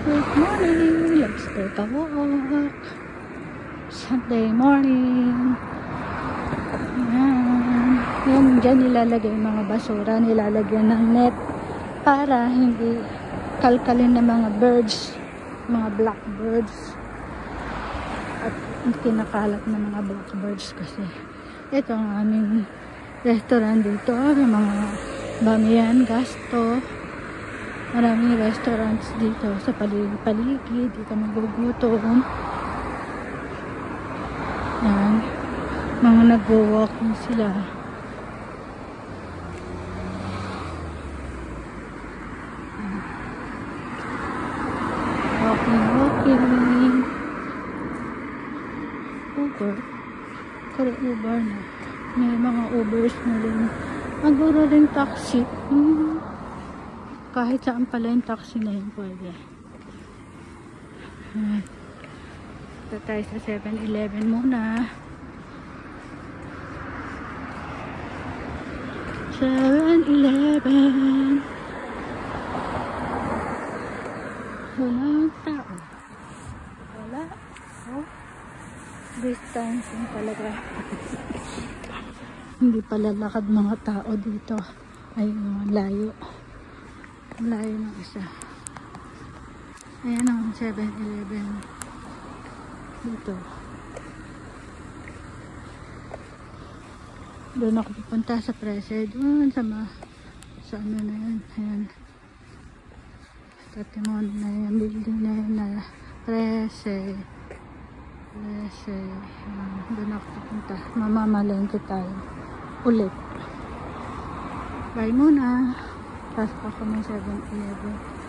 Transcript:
Good morning! Let's take a walk. Sunday morning. Ayan. Yan, dyan nilalagay yung mga basura. Nilalagyan ng net para hindi kalkalin ng mga birds. Mga blackbirds. At kinakalat ng mga blackbirds kasi. Ito ang aming restaurant dito. May mga Bamiyan, Gasto. Maraming restaurants dito sa paligid. Dito magugutom. Yan. Mga nag-walking sila. Walking. Uber. Kaya Uber na. May mga Ubers na rin. Maguro rin taxi. Kahit saan pala yung taxi na yun pwede. Ito tayo sa 7-Eleven muna. 7-Eleven. Walang tao. Wala. Oh. Distancing talaga. Hindi pala lakad mga tao dito. Ayun, layo. Layo ng isa. Ayan ang 7-Eleven dito. Doon ako pupunta sa Prese. Doon sa ano na yan. Ayan. Sa Timon na yan. Building na yan na Prese. Doon ako pupunta. Mamamalengke tayo. Ulit. Bye muna. Pasok ako ng 7-Eleven.